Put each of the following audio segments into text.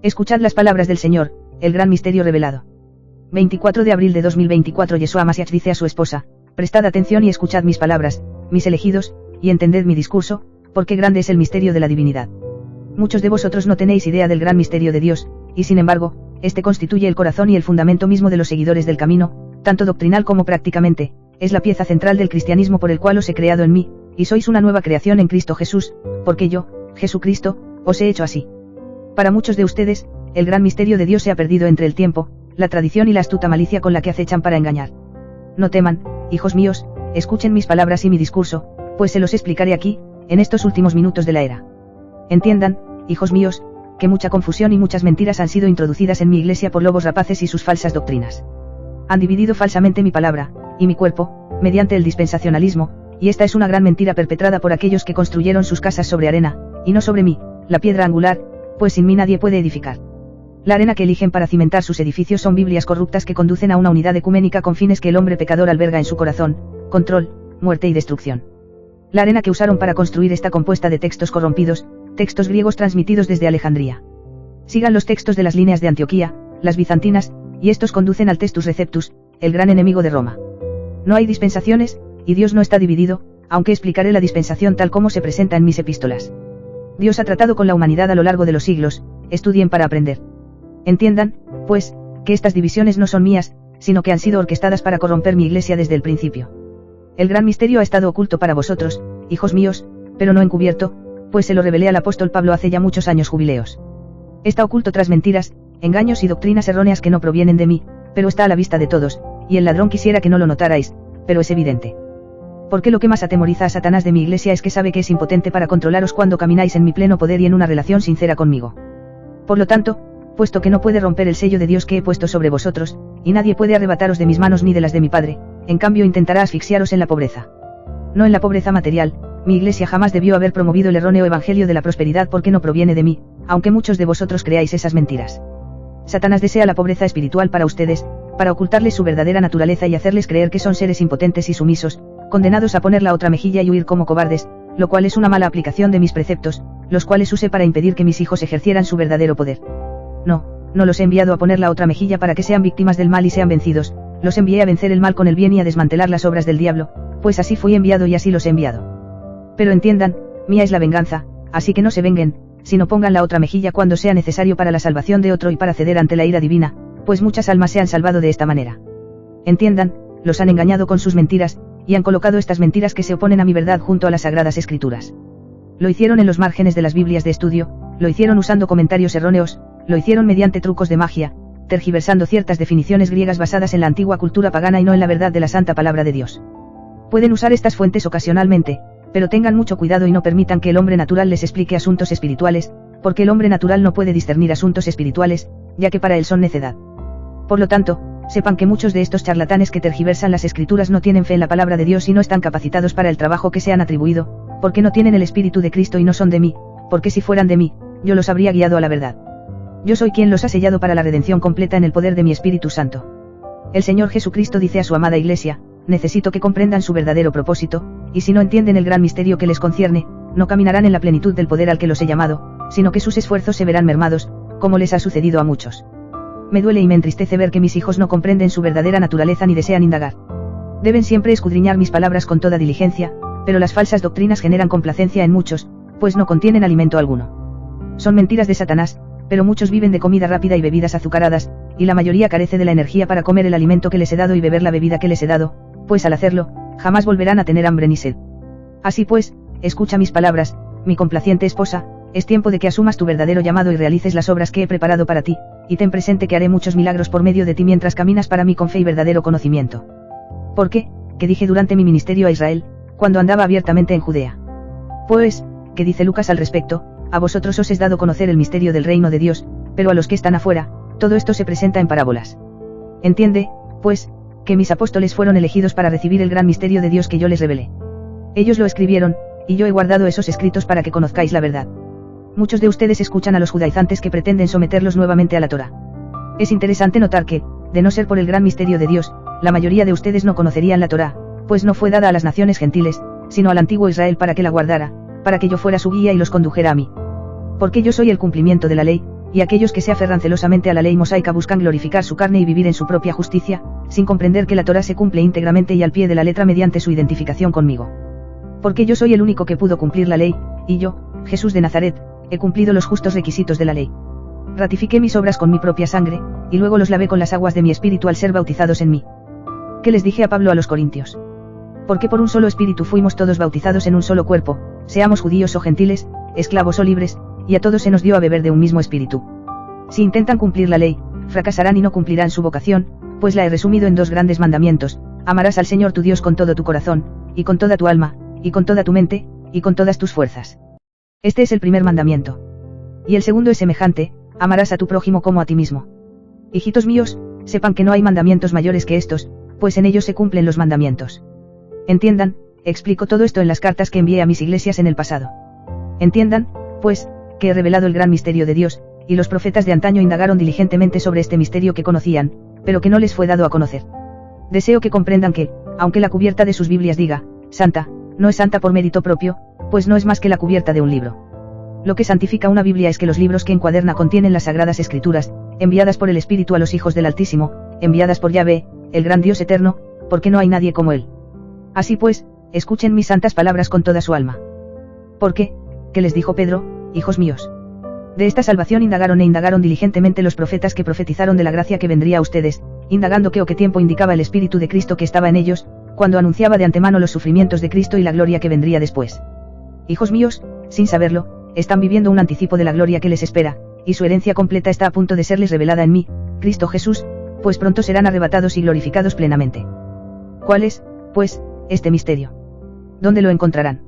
Escuchad las palabras del Señor, el gran misterio revelado. 24 de abril de 2024. Yeshua Mashiach dice a su esposa: prestad atención y escuchad mis palabras, mis elegidos, y entended mi discurso, porque grande es el misterio de la divinidad. Muchos de vosotros no tenéis idea del gran misterio de Dios, y sin embargo, este constituye el corazón y el fundamento mismo de los seguidores del camino, tanto doctrinal como prácticamente, es la pieza central del cristianismo por el cual os he creado en mí, y sois una nueva creación en Cristo Jesús, porque yo, Jesucristo, os he hecho así. Para muchos de ustedes, el gran misterio de Dios se ha perdido entre el tiempo, la tradición y la astuta malicia con la que acechan para engañar. No teman, hijos míos, escuchen mis palabras y mi discurso, pues se los explicaré aquí, en estos últimos minutos de la era. Entiendan, hijos míos, que mucha confusión y muchas mentiras han sido introducidas en mi iglesia por lobos rapaces y sus falsas doctrinas. Han dividido falsamente mi palabra, y mi cuerpo, mediante el dispensacionalismo, y esta es una gran mentira perpetrada por aquellos que construyeron sus casas sobre arena, y no sobre mí, la piedra angular, pues sin mí nadie puede edificar. La arena que eligen para cimentar sus edificios son Biblias corruptas que conducen a una unidad ecuménica con fines que el hombre pecador alberga en su corazón: control, muerte y destrucción. La arena que usaron para construir está compuesta de textos corrompidos, textos griegos transmitidos desde Alejandría. Sigan los textos de las líneas de Antioquía, las bizantinas, y estos conducen al Textus Receptus, el gran enemigo de Roma. No hay dispensaciones, y Dios no está dividido, aunque explicaré la dispensación tal como se presenta en mis epístolas. Dios ha tratado con la humanidad a lo largo de los siglos, estudien para aprender. Entiendan, pues, que estas divisiones no son mías, sino que han sido orquestadas para corromper mi iglesia desde el principio. El gran misterio ha estado oculto para vosotros, hijos míos, pero no encubierto, pues se lo revelé al apóstol Pablo hace ya muchos años jubileos. Está oculto tras mentiras, engaños y doctrinas erróneas que no provienen de mí, pero está a la vista de todos, y el ladrón quisiera que no lo notarais, pero es evidente. Porque lo que más atemoriza a Satanás de mi iglesia es que sabe que es impotente para controlaros cuando camináis en mi pleno poder y en una relación sincera conmigo. Por lo tanto, puesto que no puede romper el sello de Dios que he puesto sobre vosotros, y nadie puede arrebataros de mis manos ni de las de mi Padre, en cambio intentará asfixiaros en la pobreza. No en la pobreza material, mi iglesia jamás debió haber promovido el erróneo evangelio de la prosperidad porque no proviene de mí, aunque muchos de vosotros creáis esas mentiras. Satanás desea la pobreza espiritual para ustedes, para ocultarles su verdadera naturaleza y hacerles creer que son seres impotentes y sumisos, condenados a poner la otra mejilla y huir como cobardes, lo cual es una mala aplicación de mis preceptos, los cuales usé para impedir que mis hijos ejercieran su verdadero poder. No los he enviado a poner la otra mejilla para que sean víctimas del mal y sean vencidos, los envié a vencer el mal con el bien y a desmantelar las obras del diablo, pues así fui enviado y así los he enviado. Pero entiendan, mía es la venganza, así que no se venguen, sino pongan la otra mejilla cuando sea necesario para la salvación de otro y para ceder ante la ira divina, pues muchas almas se han salvado de esta manera. Entiendan, los han engañado con sus mentiras, y han colocado estas mentiras que se oponen a mi verdad junto a las sagradas escrituras. Lo hicieron en los márgenes de las Biblias de estudio, lo hicieron usando comentarios erróneos, lo hicieron mediante trucos de magia, tergiversando ciertas definiciones griegas basadas en la antigua cultura pagana y no en la verdad de la santa palabra de Dios. Pueden usar estas fuentes ocasionalmente, pero tengan mucho cuidado y no permitan que el hombre natural les explique asuntos espirituales, porque el hombre natural no puede discernir asuntos espirituales, ya que para él son necedad. Por lo tanto, sepan que muchos de estos charlatanes que tergiversan las escrituras no tienen fe en la palabra de Dios y no están capacitados para el trabajo que se han atribuido, porque no tienen el Espíritu de Cristo y no son de mí, porque si fueran de mí, yo los habría guiado a la verdad. Yo soy quien los ha sellado para la redención completa en el poder de mi Espíritu Santo. El Señor Jesucristo dice a su amada Iglesia: necesito que comprendan su verdadero propósito, y si no entienden el gran misterio que les concierne, no caminarán en la plenitud del poder al que los he llamado, sino que sus esfuerzos se verán mermados, como les ha sucedido a muchos. Me duele y me entristece ver que mis hijos no comprenden su verdadera naturaleza ni desean indagar. Deben siempre escudriñar mis palabras con toda diligencia, pero las falsas doctrinas generan complacencia en muchos, pues no contienen alimento alguno. Son mentiras de Satanás, pero muchos viven de comida rápida y bebidas azucaradas, y la mayoría carece de la energía para comer el alimento que les he dado y beber la bebida que les he dado, pues al hacerlo, jamás volverán a tener hambre ni sed. Así pues, escucha mis palabras, mi complaciente esposa, es tiempo de que asumas tu verdadero llamado y realices las obras que he preparado para ti, y ten presente que haré muchos milagros por medio de ti mientras caminas para mí con fe y verdadero conocimiento. ¿Por qué? Que dije durante mi ministerio a Israel, cuando andaba abiertamente en Judea. Pues, que dice Lucas al respecto: a vosotros os es dado conocer el misterio del reino de Dios, pero a los que están afuera, todo esto se presenta en parábolas. Entiende, pues, que mis apóstoles fueron elegidos para recibir el gran misterio de Dios que yo les revelé. Ellos lo escribieron, y yo he guardado esos escritos para que conozcáis la verdad. Muchos de ustedes escuchan a los judaizantes que pretenden someterlos nuevamente a la Torá. Es interesante notar que, de no ser por el gran misterio de Dios, la mayoría de ustedes no conocerían la Torá, pues no fue dada a las naciones gentiles, sino al antiguo Israel para que la guardara, para que yo fuera su guía y los condujera a mí. Porque yo soy el cumplimiento de la ley, y aquellos que se aferran celosamente a la ley mosaica buscan glorificar su carne y vivir en su propia justicia, sin comprender que la Torá se cumple íntegramente y al pie de la letra mediante su identificación conmigo. Porque yo soy el único que pudo cumplir la ley, y yo, Jesús de Nazaret, he cumplido los justos requisitos de la ley. Ratifiqué mis obras con mi propia sangre, y luego los lavé con las aguas de mi espíritu al ser bautizados en mí. ¿Qué les dije a Pablo a los corintios? Porque por un solo espíritu fuimos todos bautizados en un solo cuerpo, seamos judíos o gentiles, esclavos o libres, y a todos se nos dio a beber de un mismo espíritu. Si intentan cumplir la ley, fracasarán y no cumplirán su vocación, pues la he resumido en 2 grandes mandamientos: amarás al Señor tu Dios con todo tu corazón, y con toda tu alma, y con toda tu mente, y con todas tus fuerzas. Este es el primer mandamiento. Y el segundo es semejante: amarás a tu prójimo como a ti mismo. Hijitos míos, sepan que no hay mandamientos mayores que estos, pues en ellos se cumplen los mandamientos. Entiendan, explico todo esto en las cartas que envié a mis iglesias en el pasado. Entiendan, pues, que he revelado el gran misterio de Dios, y los profetas de antaño indagaron diligentemente sobre este misterio que conocían, pero que no les fue dado a conocer. Deseo que comprendan que, aunque la cubierta de sus Biblias diga, santa, no es santa por mérito propio, pues no es más que la cubierta de un libro. Lo que santifica una Biblia es que los libros que encuaderna contienen las sagradas escrituras, enviadas por el Espíritu a los hijos del Altísimo, enviadas por Yahvé, el gran Dios eterno, porque no hay nadie como él. Así pues, escuchen mis santas palabras con toda su alma. ¿Por qué? ¿Qué les dijo Pedro, hijos míos? De esta salvación indagaron diligentemente los profetas que profetizaron de la gracia que vendría a ustedes, indagando qué o qué tiempo indicaba el Espíritu de Cristo que estaba en ellos, cuando anunciaba de antemano los sufrimientos de Cristo y la gloria que vendría después. Hijos míos, sin saberlo, están viviendo un anticipo de la gloria que les espera, y su herencia completa está a punto de serles revelada en mí, Cristo Jesús, pues pronto serán arrebatados y glorificados plenamente. ¿Cuál es, pues, este misterio? ¿Dónde lo encontrarán?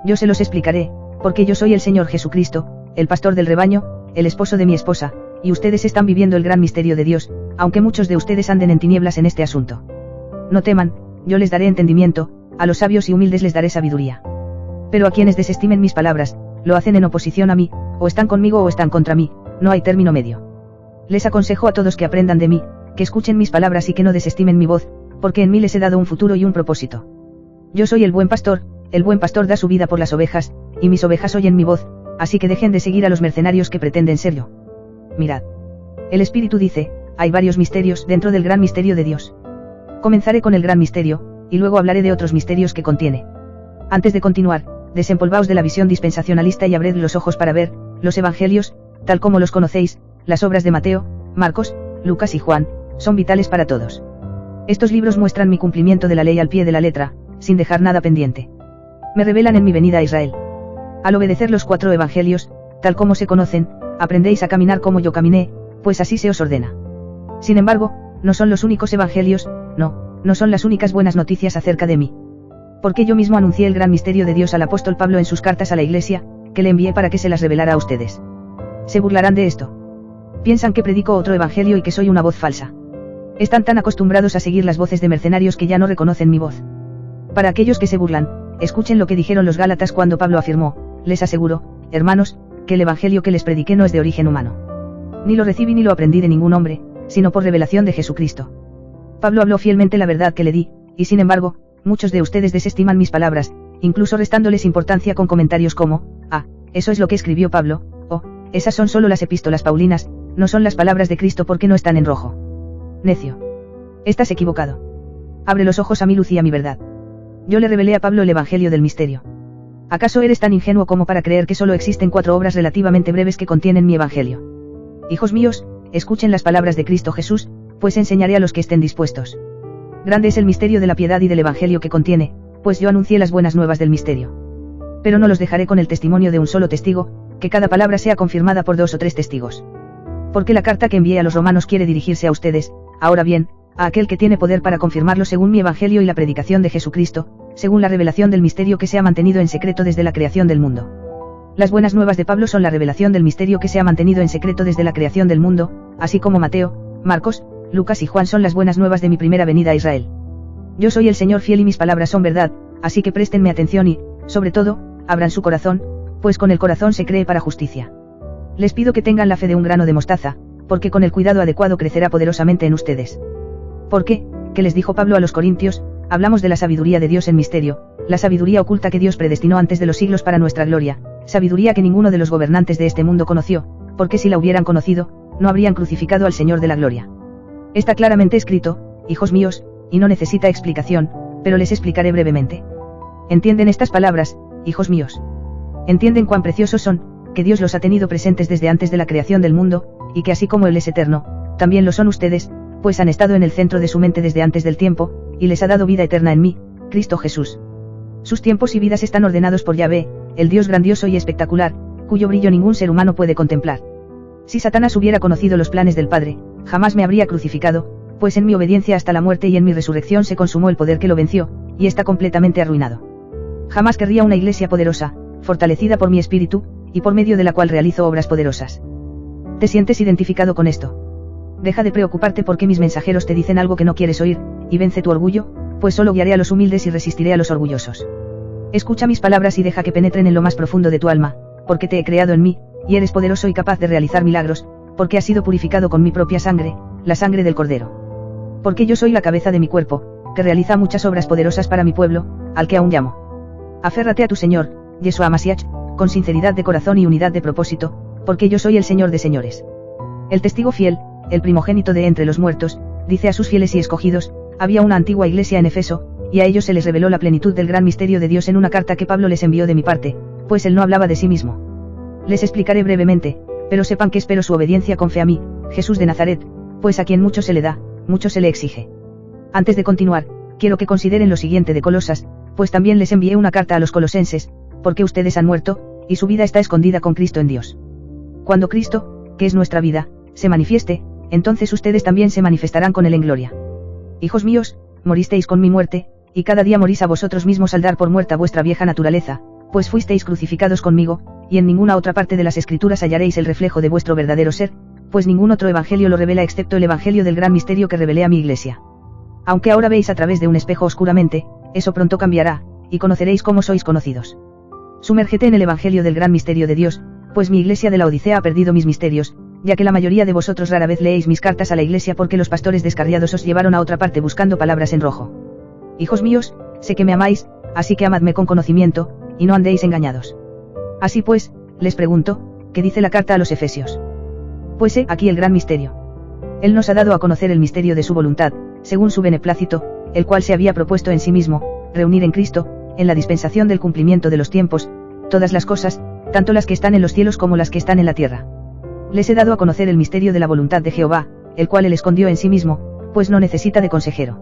Yo se los explicaré, porque yo soy el Señor Jesucristo, el pastor del rebaño, el esposo de mi esposa, y ustedes están viviendo el gran misterio de Dios, aunque muchos de ustedes anden en tinieblas en este asunto. No teman, yo les daré entendimiento, a los sabios y humildes les daré sabiduría. Pero a quienes desestimen mis palabras, lo hacen en oposición a mí, o están conmigo o están contra mí, no hay término medio. Les aconsejo a todos que aprendan de mí, que escuchen mis palabras y que no desestimen mi voz, porque en mí les he dado un futuro y un propósito. Yo soy el buen pastor da su vida por las ovejas, y mis ovejas oyen mi voz, así que dejen de seguir a los mercenarios que pretenden ser yo. Mirad. El Espíritu dice, hay varios misterios dentro del gran misterio de Dios. Comenzaré con el gran misterio, y luego hablaré de otros misterios que contiene. Antes de continuar, desempolvaos de la visión dispensacionalista y abred los ojos para ver, los evangelios, tal como los conocéis, las obras de Mateo, Marcos, Lucas y Juan, son vitales para todos. Estos libros muestran mi cumplimiento de la ley al pie de la letra, sin dejar nada pendiente. Me revelan en mi venida a Israel. Al obedecer los 4 evangelios, tal como se conocen, aprendéis a caminar como yo caminé, pues así se os ordena. Sin embargo, no son los únicos evangelios, no son las únicas buenas noticias acerca de mí. Porque yo mismo anuncié el gran misterio de Dios al apóstol Pablo en sus cartas a la iglesia, que le envié para que se las revelara a ustedes. Se burlarán de esto. Piensan que predico otro evangelio y que soy una voz falsa. Están tan acostumbrados a seguir las voces de mercenarios que ya no reconocen mi voz. Para aquellos que se burlan, escuchen lo que dijeron los Gálatas cuando Pablo afirmó, les aseguro, hermanos, que el evangelio que les prediqué no es de origen humano. Ni lo recibí ni lo aprendí de ningún hombre, sino por revelación de Jesucristo. Pablo habló fielmente la verdad que le di, y sin embargo, muchos de ustedes desestiman mis palabras, incluso restándoles importancia con comentarios como, eso es lo que escribió Pablo, o, esas son solo las epístolas paulinas, no son las palabras de Cristo porque no están en rojo. Necio. Estás equivocado. Abre los ojos a mi luz y a mi verdad. Yo le revelé a Pablo el evangelio del misterio. ¿Acaso eres tan ingenuo como para creer que solo existen 4 obras relativamente breves que contienen mi evangelio? Hijos míos, escuchen las palabras de Cristo Jesús, pues enseñaré a los que estén dispuestos. Grande es el misterio de la piedad y del evangelio que contiene, pues yo anuncié las buenas nuevas del misterio. Pero no los dejaré con el testimonio de un solo testigo, que cada palabra sea confirmada por 2 o 3 testigos. Porque la carta que envié a los romanos quiere dirigirse a ustedes, ahora bien, a aquel que tiene poder para confirmarlo según mi evangelio y la predicación de Jesucristo, según la revelación del misterio que se ha mantenido en secreto desde la creación del mundo. Las buenas nuevas de Pablo son la revelación del misterio que se ha mantenido en secreto desde la creación del mundo, así como Mateo, Marcos, Lucas y Juan son las buenas nuevas de mi primera venida a Israel. Yo soy el Señor fiel y mis palabras son verdad, así que préstenme atención y, sobre todo, abran su corazón, pues con el corazón se cree para justicia. Les pido que tengan la fe de un grano de mostaza, porque con el cuidado adecuado crecerá poderosamente en ustedes. ¿Por qué? ¿Qué les dijo Pablo a los corintios? Hablamos de la sabiduría de Dios en misterio, la sabiduría oculta que Dios predestinó antes de los siglos para nuestra gloria, sabiduría que ninguno de los gobernantes de este mundo conoció, porque si la hubieran conocido, no habrían crucificado al Señor de la Gloria. Está claramente escrito, hijos míos, y no necesita explicación, pero les explicaré brevemente. ¿Entienden estas palabras, hijos míos? ¿Entienden cuán preciosos son, que Dios los ha tenido presentes desde antes de la creación del mundo, y que así como Él es eterno, también lo son ustedes, pues han estado en el centro de su mente desde antes del tiempo, y les ha dado vida eterna en mí, Cristo Jesús? Sus tiempos y vidas están ordenados por Yahvé, el Dios grandioso y espectacular, cuyo brillo ningún ser humano puede contemplar. Si Satanás hubiera conocido los planes del Padre, jamás me habría crucificado, pues en mi obediencia hasta la muerte y en mi resurrección se consumó el poder que lo venció, y está completamente arruinado. Jamás querría una iglesia poderosa, fortalecida por mi espíritu, y por medio de la cual realizo obras poderosas. ¿Te sientes identificado con esto? Deja de preocuparte porque mis mensajeros te dicen algo que no quieres oír, y vence tu orgullo, pues solo guiaré a los humildes y resistiré a los orgullosos. Escucha mis palabras y deja que penetren en lo más profundo de tu alma, porque te he creado en mí, y eres poderoso y capaz de realizar milagros, porque has sido purificado con mi propia sangre, la sangre del Cordero. Porque yo soy la cabeza de mi cuerpo, que realiza muchas obras poderosas para mi pueblo, al que aún llamo. Aférrate a tu Señor, Yeshua Mashiach, con sinceridad de corazón y unidad de propósito, porque yo soy el Señor de señores. El testigo fiel, el primogénito de entre los muertos, dice a sus fieles y escogidos, había una antigua iglesia en Efeso, y a ellos se les reveló la plenitud del gran misterio de Dios en una carta que Pablo les envió de mi parte, pues él no hablaba de sí mismo. Les explicaré brevemente, pero sepan que espero su obediencia con fe a mí, Jesús de Nazaret, pues a quien mucho se le da, mucho se le exige. Antes de continuar, quiero que consideren lo siguiente de Colosas, pues también les envié una carta a los colosenses, porque ustedes han muerto, y su vida está escondida con Cristo en Dios. Cuando Cristo, que es nuestra vida, se manifieste, entonces ustedes también se manifestarán con él en gloria. Hijos míos, moristeis con mi muerte, y cada día morís a vosotros mismos al dar por muerta vuestra vieja naturaleza, pues fuisteis crucificados conmigo, y en ninguna otra parte de las Escrituras hallaréis el reflejo de vuestro verdadero ser, pues ningún otro evangelio lo revela excepto el evangelio del gran misterio que revelé a mi iglesia. Aunque ahora veis a través de un espejo oscuramente, eso pronto cambiará, y conoceréis cómo sois conocidos. Sumérgete en el evangelio del gran misterio de Dios, pues mi iglesia de la Odisea ha perdido mis misterios, ya que la mayoría de vosotros rara vez leéis mis cartas a la iglesia porque los pastores descarriados os llevaron a otra parte buscando palabras en rojo. Hijos míos, sé que me amáis, así que amadme con conocimiento, y no andéis engañados. Así pues, les pregunto, ¿qué dice la carta a los Efesios? Pues he aquí el gran misterio. Él nos ha dado a conocer el misterio de su voluntad, según su beneplácito, el cual se había propuesto en sí mismo, reunir en Cristo, en la dispensación del cumplimiento de los tiempos, todas las cosas, tanto las que están en los cielos como las que están en la tierra. Les he dado a conocer el misterio de la voluntad de Jehová, el cual él escondió en sí mismo, pues no necesita de consejero.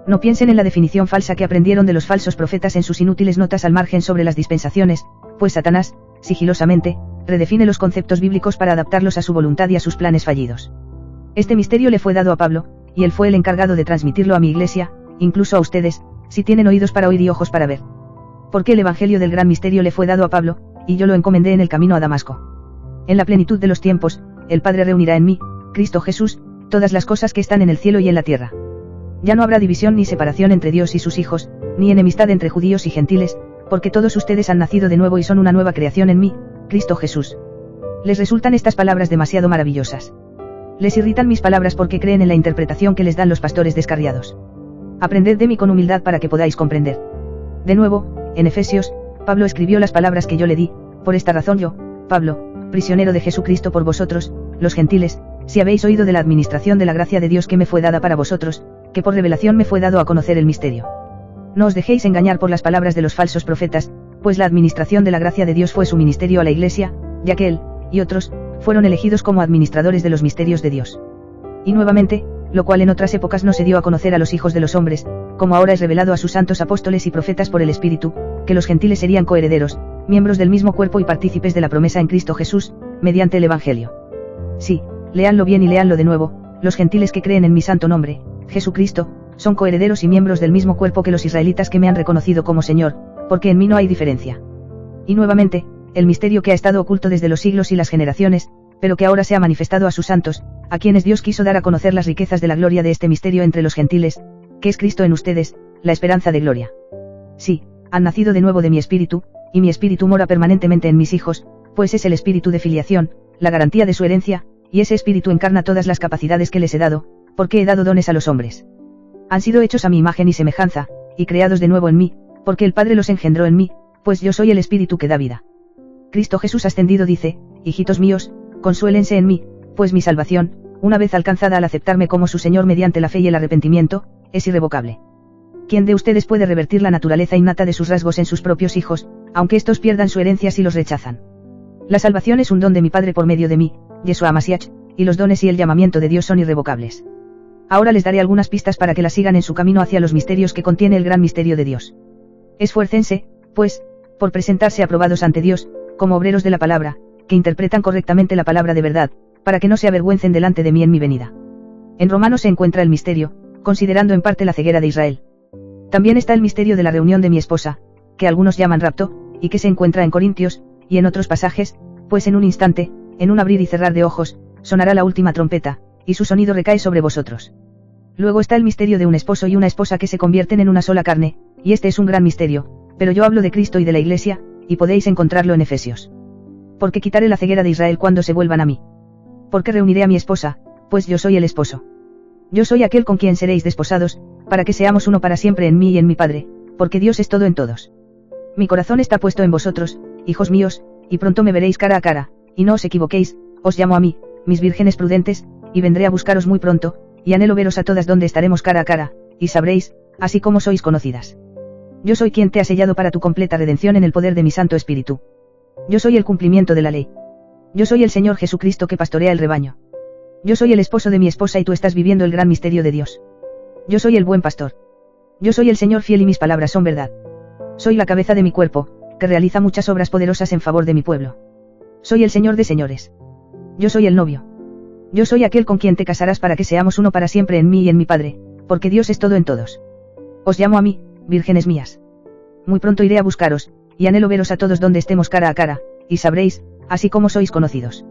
No piensen en la definición falsa que aprendieron de los falsos profetas en sus inútiles notas al margen sobre las dispensaciones, pues Satanás, sigilosamente, redefine los conceptos bíblicos para adaptarlos a su voluntad y a sus planes fallidos. Este misterio le fue dado a Pablo, y él fue el encargado de transmitirlo a mi iglesia, incluso a ustedes, si tienen oídos para oír y ojos para ver. Porque el evangelio del gran misterio le fue dado a Pablo, y yo lo encomendé en el camino a Damasco. En la plenitud de los tiempos, el Padre reunirá en mí, Cristo Jesús, todas las cosas que están en el cielo y en la tierra. Ya no habrá división ni separación entre Dios y sus hijos, ni enemistad entre judíos y gentiles, porque todos ustedes han nacido de nuevo y son una nueva creación en mí, Cristo Jesús. Les resultan estas palabras demasiado maravillosas. Les irritan mis palabras porque creen en la interpretación que les dan los pastores descarriados. Aprended de mí con humildad para que podáis comprender. De nuevo, en Efesios, Pablo escribió las palabras que yo le di, por esta razón yo, Pablo, prisionero de Jesucristo por vosotros, los gentiles, si habéis oído de la administración de la gracia de Dios que me fue dada para vosotros, que por revelación me fue dado a conocer el misterio. No os dejéis engañar por las palabras de los falsos profetas, pues la administración de la gracia de Dios fue su ministerio a la iglesia, ya que él, y otros, fueron elegidos como administradores de los misterios de Dios. Y nuevamente, lo cual en otras épocas no se dio a conocer a los hijos de los hombres, como ahora es revelado a sus santos apóstoles y profetas por el Espíritu, que los gentiles serían coherederos, miembros del mismo cuerpo y partícipes de la promesa en Cristo Jesús, mediante el Evangelio. Sí, léanlo bien y léanlo de nuevo, los gentiles que creen en mi santo nombre, Jesucristo, son coherederos y miembros del mismo cuerpo que los israelitas que me han reconocido como Señor, porque en mí no hay diferencia. Y nuevamente, el misterio que ha estado oculto desde los siglos y las generaciones, pero que ahora se ha manifestado a sus santos, a quienes Dios quiso dar a conocer las riquezas de la gloria de este misterio entre los gentiles, que es Cristo en ustedes, la esperanza de gloria. Sí, han nacido de nuevo de mi espíritu, y mi espíritu mora permanentemente en mis hijos, pues es el espíritu de filiación, la garantía de su herencia, y ese espíritu encarna todas las capacidades que les he dado, porque he dado dones a los hombres. Han sido hechos a mi imagen y semejanza, y creados de nuevo en mí, porque el Padre los engendró en mí, pues yo soy el espíritu que da vida. Cristo Jesús ascendido dice, hijitos míos, consuélense en mí, pues mi salvación, una vez alcanzada al aceptarme como su Señor mediante la fe y el arrepentimiento, es irrevocable. ¿Quién de ustedes puede revertir la naturaleza innata de sus rasgos en sus propios hijos, aunque estos pierdan su herencia si los rechazan? La salvación es un don de mi Padre por medio de mí, Yeshua Mashiach, y los dones y el llamamiento de Dios son irrevocables. Ahora les daré algunas pistas para que la sigan en su camino hacia los misterios que contiene el gran misterio de Dios. Esfuércense, pues, por presentarse aprobados ante Dios, como obreros de la palabra, que interpretan correctamente la palabra de verdad, para que no se avergüencen delante de mí en mi venida. En Romanos se encuentra el misterio, considerando en parte la ceguera de Israel. También está el misterio de la reunión de mi esposa, que algunos llaman rapto, y que se encuentra en Corintios, y en otros pasajes, pues en un instante, en un abrir y cerrar de ojos, sonará la última trompeta, y su sonido recae sobre vosotros. Luego está el misterio de un esposo y una esposa que se convierten en una sola carne, y este es un gran misterio, pero yo hablo de Cristo y de la Iglesia, y podéis encontrarlo en Efesios. Porque quitaré la ceguera de Israel cuando se vuelvan a mí. Porque reuniré a mi esposa, pues yo soy el esposo. Yo soy aquel con quien seréis desposados, para que seamos uno para siempre en mí y en mi Padre, porque Dios es todo en todos. Mi corazón está puesto en vosotros, hijos míos, y pronto me veréis cara a cara, y no os equivoquéis, os llamo a mí, mis vírgenes prudentes, y vendré a buscaros muy pronto, y anhelo veros a todas donde estaremos cara a cara, y sabréis, así como sois conocidas. Yo soy quien te ha sellado para tu completa redención en el poder de mi Santo Espíritu. Yo soy el cumplimiento de la ley. Yo soy el Señor Jesucristo que pastorea el rebaño. Yo soy el esposo de mi esposa y tú estás viviendo el gran misterio de Dios. Yo soy el buen pastor. Yo soy el Señor fiel y mis palabras son verdad. Soy la cabeza de mi cuerpo, que realiza muchas obras poderosas en favor de mi pueblo. Soy el Señor de señores. Yo soy el novio. Yo soy aquel con quien te casarás para que seamos uno para siempre en mí y en mi Padre, porque Dios es todo en todos. Os llamo a mí, vírgenes mías. Muy pronto iré a buscaros, y anhelo veros a todos donde estemos cara a cara, y sabréis, así como sois conocidos.